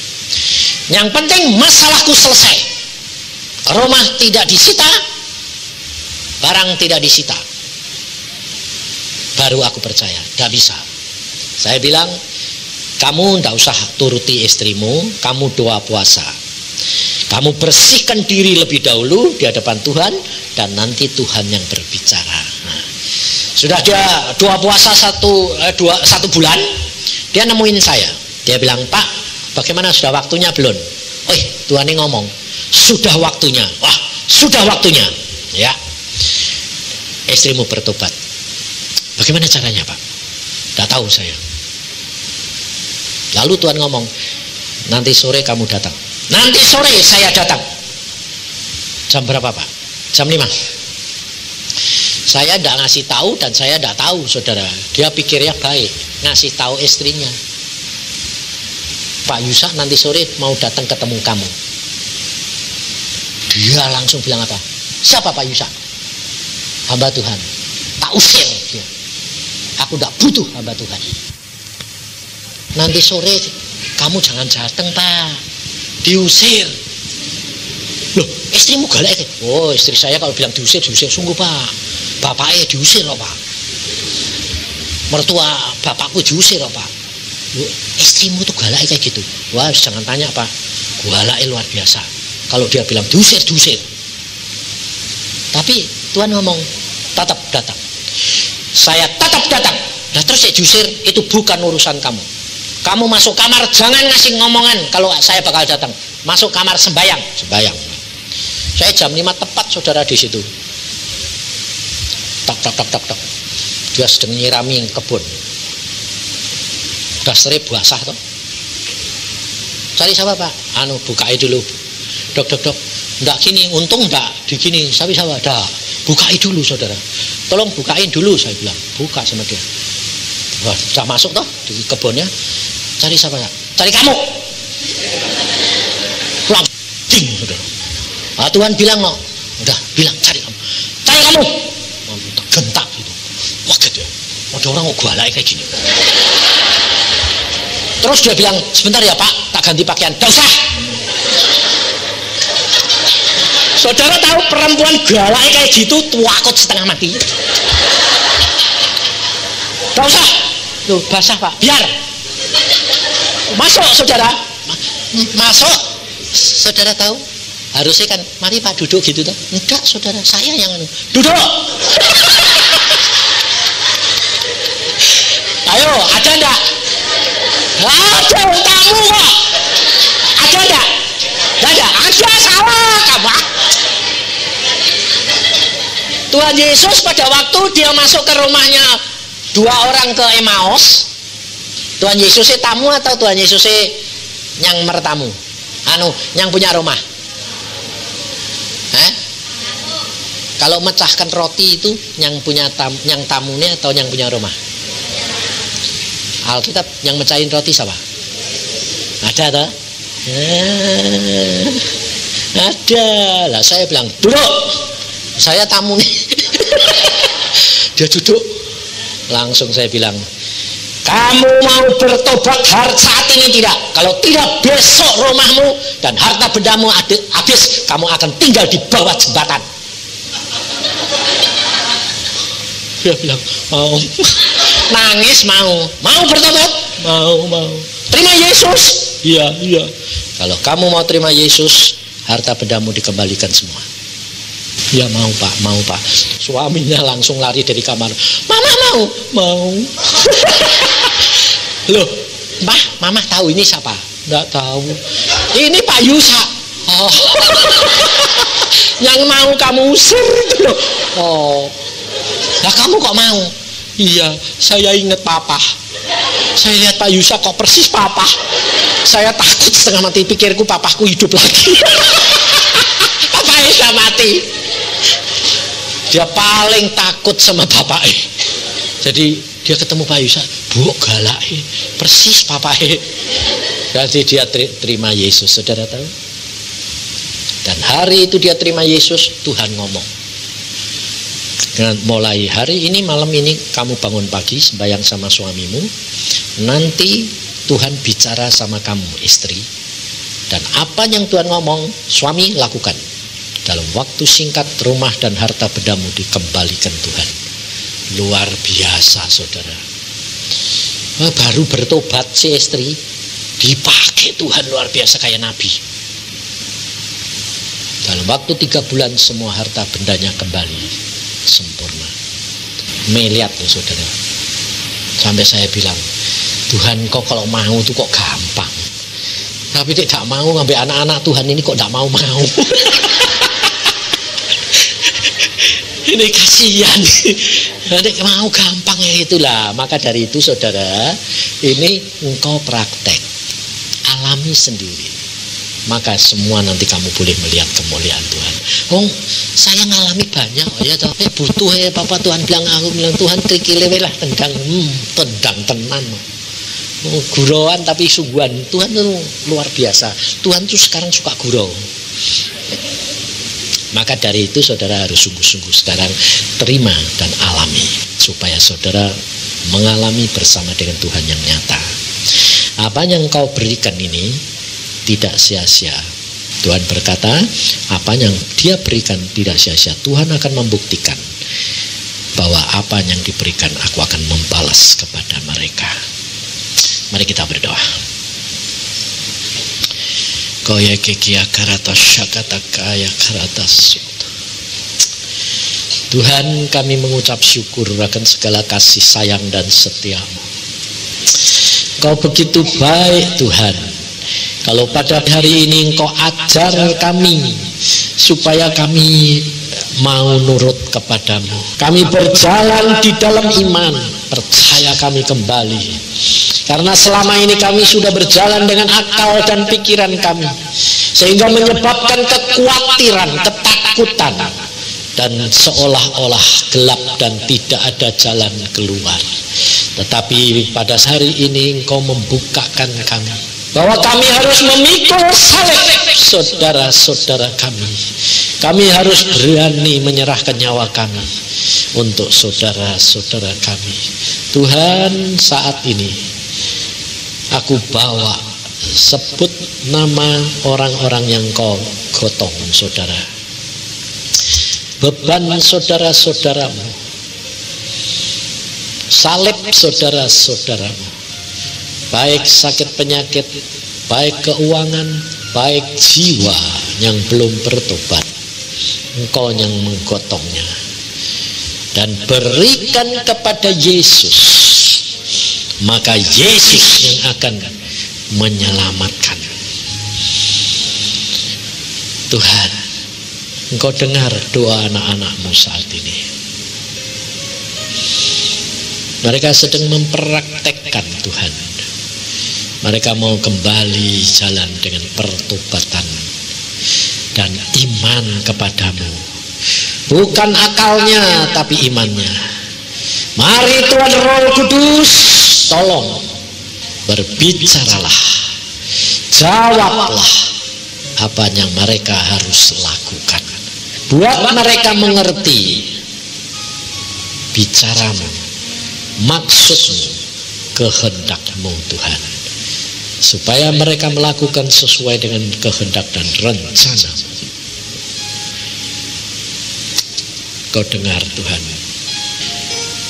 yang penting masalahku selesai, rumah tidak disita, barang tidak disita, baru aku percaya. Tidak bisa. Saya bilang, kamu tidak usah turuti istrimu, kamu doa puasa, kamu bersihkan diri lebih dahulu di hadapan Tuhan, dan nanti Tuhan yang berbicara. Nah, sudah dia doa puasa satu bulan, dia nemuin saya. Dia bilang, Pak, bagaimana, sudah waktunya belum? Tuhan ini ngomong, sudah waktunya. Wah, sudah waktunya. Ya, istrimu bertobat. Bagaimana caranya, Pak? Tidak tahu saya. Lalu Tuhan ngomong, nanti sore kamu datang. Nanti sore saya datang. Jam berapa, Pak? Jam 5. Saya tidak ngasih tahu dan saya tidak tahu, saudara. Dia pikirnya baik, ngasih tahu istrinya. Pak Yusak nanti sore mau datang ketemu kamu. Dia langsung bilang apa? Siapa Pak Yusak? Hamba Tuhan. Tak usir dia. Aku tidak butuh hamba Tuhan. Nanti sore kamu jangan datang, Pak. Diusir. Loh, istrimu galak. Oh, istri saya kalau bilang diusir sungguh, Pak. Bapaknya diusir loh, Pak. Mertua bapakku diusir loh, Pak. Loh, istrimu tuh galak kayak gitu. Wah, jangan tanya, Pak. Galaknya luar biasa. Kalau dia bilang diusir. Tapi Tuhan ngomong tetap datang. Saya tetap datang. Nah terus saya diusir, itu bukan urusan kamu. Kamu masuk kamar, jangan ngasih ngomongan kalau saya bakal datang. Masuk kamar sembayang. Saya jam 5 tepat saudara di situ. Tak. Dia sedang nyirami kebun. Dasarnya basah toh. Cari siapa Pak? Bukai dulu. Dok. Enggak gini, untung enggak digini. Siapa? Dah. Bukai dulu saudara. Tolong bukain dulu saya bilang. Buka sama dia. Wah, sudah masuk toh di kebunnya. Cari siapa ya? Cari kamu. Langsing saudara. Tuhan bilang no. Udah bilang cari kamu. Cari kamu. Gentak gitu. Wah gitu ya. Ada orang mau galak kayak gini. Terus dia bilang, sebentar ya Pak, tak ganti pakaian. Gak usah. Saudara tahu perempuan galak kayak gitu, takut setengah mati. Gak usah. Loh, basah Pak. Biar. Masuk saudara. Masuk. Saudara tahu? Harusnya kan, mari Pak duduk gitu toh. Enggak saudara, saya yang duduk. Ayo, ada enggak? Ada tamu kok. Ada enggak? Ada. Ada salah kamu. Tuhan Yesus pada waktu dia masuk ke rumahnya 2 orang ke Emmaus. Tuhan Yesusnya tamu atau Tuhan Yesusnya yang mertamu? Yang punya rumah. Kalau mecahkan roti itu yang punya yang tamunya atau yang punya rumah? Alkitab yang mecahin roti siapa? Ada toh? Ada lah. Saya bilang duduk. Saya tamu nih. Dia duduk. Langsung saya bilang, kamu mau bertobat saat ini tidak? Kalau tidak, besok rumahmu dan harta bendamu habis. Kamu akan tinggal di bawah jembatan. Dia bilang mau. Nangis mau bertobat? Mau. Terima Yesus? Iya. Kalau kamu mau terima Yesus, harta bendamu dikembalikan semua. Ya mau Pak. Suaminya langsung lari dari kamar. Mama mau. Loh, Mama tahu ini siapa? Enggak tahu. Ini Pak Yusa. Oh. Yang mau kamu usir itu loh. Oh. Lah kamu kok mau? Iya, saya ingat Papa. Saya lihat Pak Yusa kok persis Papa. Saya takut setengah mati, pikirku papaku hidup lagi. Papanya sudah mati. Dia paling takut sama bapaknya. Jadi dia ketemu Pak Yusa, buk galak, persis papanya. Jadi dia terima Yesus, saudara tahu? Dan hari itu dia terima Yesus, Tuhan ngomong. Mulai hari ini, malam ini kamu bangun pagi sembahyang sama suamimu, nanti Tuhan bicara sama kamu istri, dan apa yang Tuhan ngomong suami lakukan. Dalam waktu singkat rumah dan harta bendamu dikembalikan Tuhan. Luar biasa saudara. Baru bertobat si istri, dipakai Tuhan luar biasa kayak nabi. Dalam waktu 3 bulan semua harta bendanya kembali sempurna. Melihat loh saudara. Sampai saya bilang, Tuhan kok kalau mau tuh kok gampang. Tapi tidak mau ngambil anak-anak Tuhan ini kok tidak mau. Ini kasihan. Nanti mau gampang ya itulah. Maka dari itu saudara, ini engkau praktek, alami sendiri. Maka semua nanti kamu boleh melihat kemuliaan Tuhan. Oh, saya ngalami banyak. Oh ya, tapi butuh ya Papa Tuhan bilang aku bilang Tuhan trikile lah tendang, tendang tenan. Oh, guroan tapi sungguhan. Tuhan itu luar biasa. Tuhan tuh sekarang suka gurau. Maka dari itu saudara harus sungguh-sungguh sekarang terima dan alami supaya saudara mengalami bersama dengan Tuhan yang nyata. Apa yang kau berikan ini tidak sia-sia. Tuhan berkata, apa yang dia berikan tidak sia-sia. Tuhan akan membuktikan bahwa apa yang diberikan aku akan membalas kepada mereka. Mari kita berdoa. Koya kekia karatas syakata kaya karatas. Tuhan, kami mengucap syukur akan segala kasih sayang dan setia-Mu. Kau begitu baik Tuhan. Kalau pada hari ini Engkau ajar kami supaya kami mau nurut kepadamu. Kami berjalan di dalam iman, percaya kami kembali. Karena selama ini kami sudah berjalan dengan akal dan pikiran kami, sehingga menyebabkan kekhawatiran, ketakutan, dan seolah-olah gelap dan tidak ada jalan keluar. Tetapi pada hari ini Engkau membukakan kami bahwa kami harus memikul salib saudara-saudara kami. Kami harus berani menyerahkan nyawa kami untuk saudara-saudara kami. Tuhan, saat ini aku bawa, sebut nama orang-orang yang Kau gotong, saudara. Beban saudara-saudaramu, salib saudara-saudaramu, baik sakit penyakit, baik keuangan, baik jiwa yang belum bertobat, Engkau yang menggotongnya. Dan berikan kepada Yesus, maka Yesus yang akan menyelamatkan. Tuhan, Engkau dengar doa anak-anak-Mu saat ini. Mereka sedang mempraktekkan Tuhan. Mereka mau kembali jalan dengan pertobatan dan iman kepadamu. Bukan akalnya, tapi imannya. Mari Tuhan Roh Kudus, tolong berbicaralah, jawablah apa yang mereka harus lakukan. Buat mereka mengerti bicaramu, maksudmu, kehendak-Mu Tuhan, supaya mereka melakukan sesuai dengan kehendak dan rencana. Kau dengar Tuhan.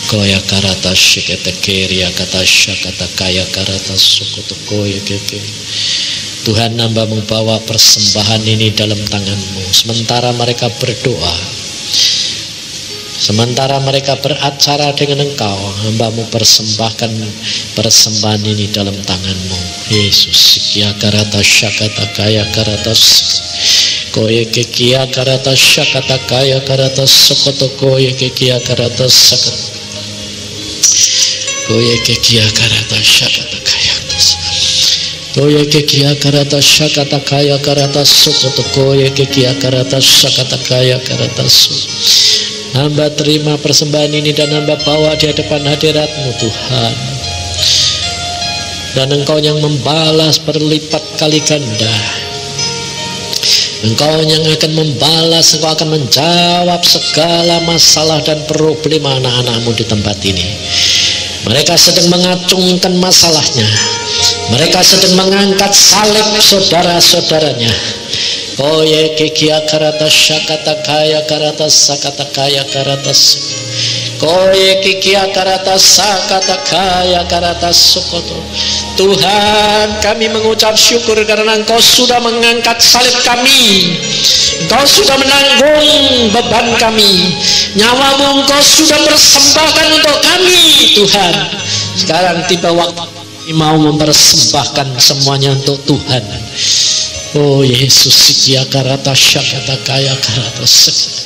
Koya karata shikete keria kata syakata kaya karata sukutu koya keke. Tuhan, hamba-Mu bawa persembahan ini dalam tangan-Mu. Sementara mereka berdoa, sementara mereka beracara dengan Engkau, hamba-Mu persembahkan persembahan ini dalam tangan-Mu. Yesus, sikia karata syakata kaya karata koye kekia karata syakata kaya karata sokoto koye kekia karata sakat koye kekia karata syakata kaya koye kekia karata syakata kaya karata sokoto koye kekia karata syakata kaya karata so. Hamba terima persembahan ini dan hamba bawa di hadapan hadirat-Mu Tuhan, dan Engkau yang membalas berlipat kali ganda. Engkau yang akan membalas, Engkau akan menjawab segala masalah dan problem anak-anak-Mu di tempat ini. Mereka sedang mengacungkan masalahnya, mereka sedang mengangkat salib saudara-saudaranya. Koye kekia karata syakata kaya karata sakata kaya karata koye kekia karata sakata kaya karata sukoto. Tuhan, kami mengucap syukur karena Engkau sudah mengangkat salib kami. Engkau sudah menanggung beban kami. Nyawa-Mu Engkau sudah persembahkan untuk kami Tuhan. Sekarang tiba waktu mau mempersembahkan semuanya untuk Tuhan. Oh Yesus, sikia karata syakata kaya karata sakata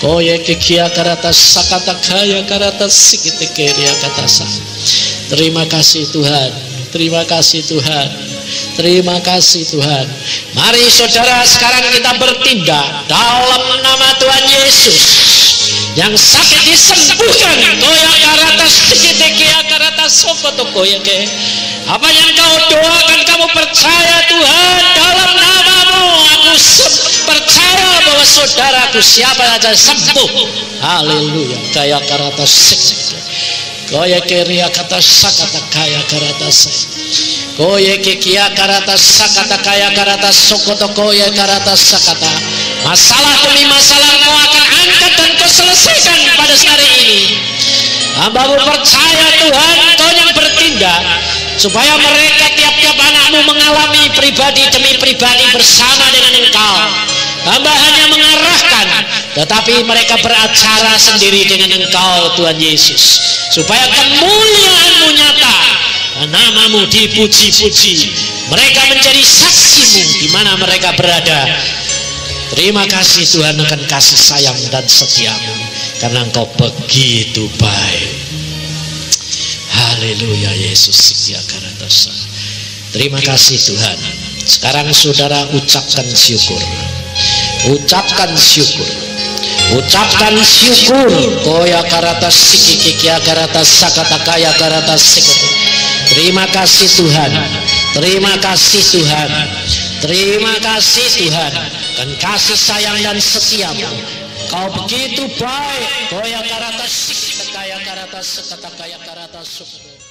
koye kekia karata sakata kaya karata sikite keria kata sa. Terima kasih Tuhan, terima kasih Tuhan, terima kasih Tuhan. Mari saudara, sekarang kita bertindak dalam nama Tuhan Yesus. Yang sakit disembuhkan. Koya karata sikite kekia karata sokoto koye ke. Apa yang kau doakan, kamu percaya Tuhan, dalam nama-Mu aku percaya bahwa saudaraku siapa saja sembuh. Haleluya. Kaya karata sikite koye keria kata sakata kaya karata koye kekia karata sakata kaya karata sokoto koye karata sakata. Masalah demi masalah Kau akan angkat dan Kau selesaikan pada hari ini. Hamba-Mu percaya Tuhan, Kau yang bertindak supaya mereka tiap-tiap anak-Mu mengalami pribadi demi pribadi bersama dengan Engkau. Hamba hanya mengarahkan, tetapi mereka beracara sendiri dengan Engkau Tuhan Yesus, supaya kemuliaan-Mu nyata, namamu dipuji-puji, mereka menjadi saksi-Mu di mana mereka berada. Terima kasih Tuhan akan kasih sayang dan setia-Mu, karena Engkau begitu baik. Haleluya Yesus. Terima kasih Tuhan. Sekarang saudara ucapkan syukur. Ucapkan syukur. Ucapkan syukur. Koya karata sikikikya karata sakatakaya karata sikik. Terima kasih Tuhan. Terima kasih Tuhan. Terima kasih Tuhan. Dan kasih sayang dan setia-Mu. Kau begitu baik. Koya karata sikikaya karata sakatakaya karata sikik.